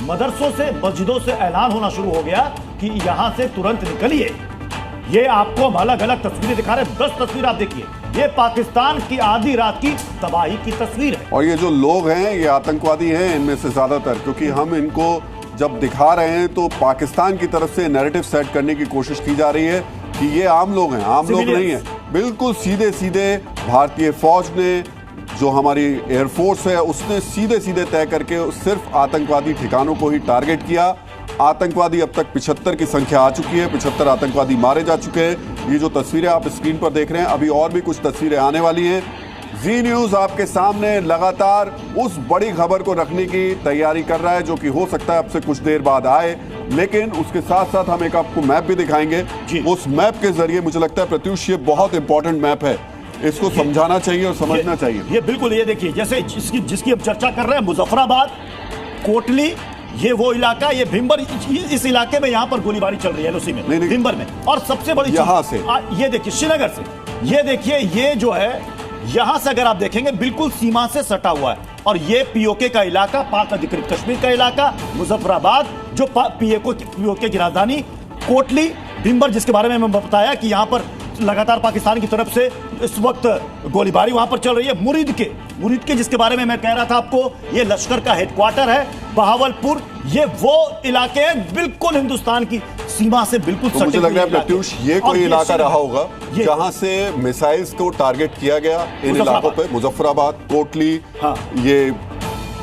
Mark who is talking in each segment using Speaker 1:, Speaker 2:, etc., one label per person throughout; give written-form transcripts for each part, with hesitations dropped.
Speaker 1: मदरसों से, मस्जिदों से ऐलान होना शुरू हो गया कि यहां से तुरंत निकलिए। ये आपको हम अलग अलग तस्वीरें दिखा रहे हैं, 10 तस्वीर आप देखिए। ये पाकिस्तान की आधी रात की तबाही की तस्वीर है।
Speaker 2: और ये जो लोग हैं ये आतंकवादी हैं इनमें से ज्यादातर, क्योंकि हम इनको जब दिखा रहे हैं तो पाकिस्तान की तरफ से नैरेटिव सेट करने की कोशिश की जा रही है कि ये आम लोग हैं, आम लोग नहीं है। बिल्कुल सीधे सीधे भारतीय फौज ने, जो हमारी एयरफोर्स है, उसने सीधे सीधे तय करके सिर्फ आतंकवादी ठिकानों को ही टारगेट किया। आतंकवादी अब तक 75 की संख्या आ चुकी है, 75 आतंकवादी मारे जा चुके हैं। ये जो तस्वीरें आप स्क्रीन पर देख रहे हैं, अभी और भी कुछ तस्वीरें आने वाली हैं। जी न्यूज आपके सामने लगातार उस बड़ी खबर को रखने की तैयारी कर रहा है जो कि हो सकता है अब से कुछ देर बाद आए, लेकिन उसके साथ साथ हम एक आपको मैप भी दिखाएंगे। उस मैप के जरिए मुझे लगता है प्रत्युष ये बहुत इंपॉर्टेंट मैप है, इसको समझाना चाहिए और समझना चाहिए।
Speaker 1: ये बिल्कुल, ये देखिए जैसे जिसकी हम चर्चा कर रहे हैं, मुजफ्फराबाद, कोटली, ये वो इलाका, ये भिंबर, इस इलाके में यहाँ पर गोलीबारी चल रही है, एलओसी में, भिंबर में। और सबसे बड़ी
Speaker 2: यहाँ से
Speaker 1: ये देखिए श्रीनगर से, ये देखिए, ये जो है यहां से अगर आप देखेंगे बिल्कुल सीमा से सटा हुआ है। और ये पीओके का इलाका, पाक अधिकृत कश्मीर का इलाका, मुजफ्फराबाद जो पीओके की राजधानी, कोटली, भिंबर, जिसके बारे में मैं बताया कि यहां पर लगातार पाकिस्तान की तरफ से इस वक्त गोलीबारी वहां पर चल रही है। मुरीद के जिसके बारे में मैं कह रहा था आपको, ये लश्कर का हेडक्वार्टर है, बहावलपुर, ये वो इलाके हैं बिल्कुल हिंदुस्तान की सीमा से बिल्कुल
Speaker 2: तो मुझे लग रहा है प्रत्युष ये कोई इलाका रहा होगा जहां से मिसाइल्स को टारगेट किया गया इन इलाकों पे, मुजफ्फराबाद, कोटली। ये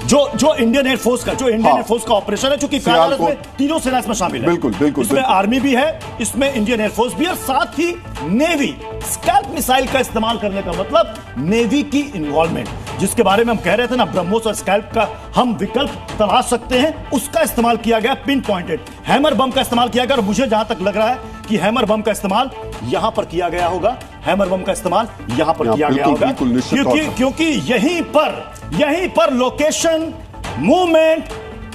Speaker 1: जो इंडियन एयरफोर्स का ऑपरेशन है, चूंकि में तीनों सेना इसमें शामिल है।
Speaker 2: बिल्कुल
Speaker 1: इसमें आर्मी भी है, इसमें इंडियन एयरफोर्स भी है, साथ ही नेवी। स्कैल्प मिसाइल का इस्तेमाल करने का मतलब नेवी की इन्वॉल्वमेंट, जिसके बारे में हम कह रहे थे ना, ब्रह्मोस और स्कैल्प का हम विकल्प तलाश सकते हैं, उसका इस्तेमाल किया गया। पिन पॉइंटेड हैमर बम का इस्तेमाल किया गया, और मुझे जहां तक लग रहा है कि हैमर बम का इस्तेमाल यहां पर किया गया होगा, हैमर बम का इस्तेमाल यहां पर किया गया होगा, क्योंकि यहीं पर लोकेशन, मूवमेंट,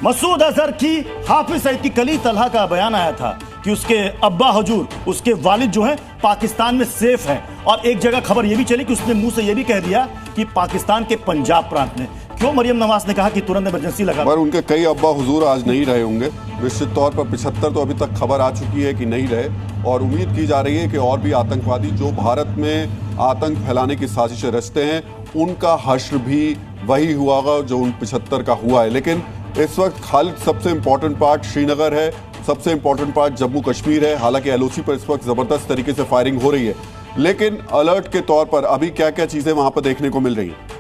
Speaker 1: मसूद अजहर की, हाफिज सईद की, कली तलहा का बयान आया था कि उसके अब्बा हुजूर, उसके वालिद जो हैं पाकिस्तान में सेफ हैं। और एक जगह खबर यह भी चली कि उसने मुंह से यह भी कह दिया कि पाकिस्तान के पंजाब प्रांत में। क्यों मरियम नवाज ने कहा कि तुरंत इमरजेंसी लगा,
Speaker 2: पर उनके कई अब्बा हुजूर आज नहीं रहे होंगे निश्चित तौर पर। 75 तो अभी तक खबर आ चुकी है कि नहीं रहे, और उम्मीद की जा रही है कि और भी आतंकवादी जो भारत में आतंक फैलाने की साजिशें रचते हैं, उनका हश्र भी वही हुआ होगा जो उन 75 का हुआ है। लेकिन इस वक्त खालिद सबसे इंपॉर्टेंट पार्ट श्रीनगर है, सबसे इंपॉर्टेंट पार्ट जम्मू कश्मीर है। हालांकि एलओसी पर इस वक्त जबरदस्त तरीके से फायरिंग हो रही है, लेकिन अलर्ट के तौर पर अभी क्या क्या चीजें वहां पर देखने को मिल रही हैं?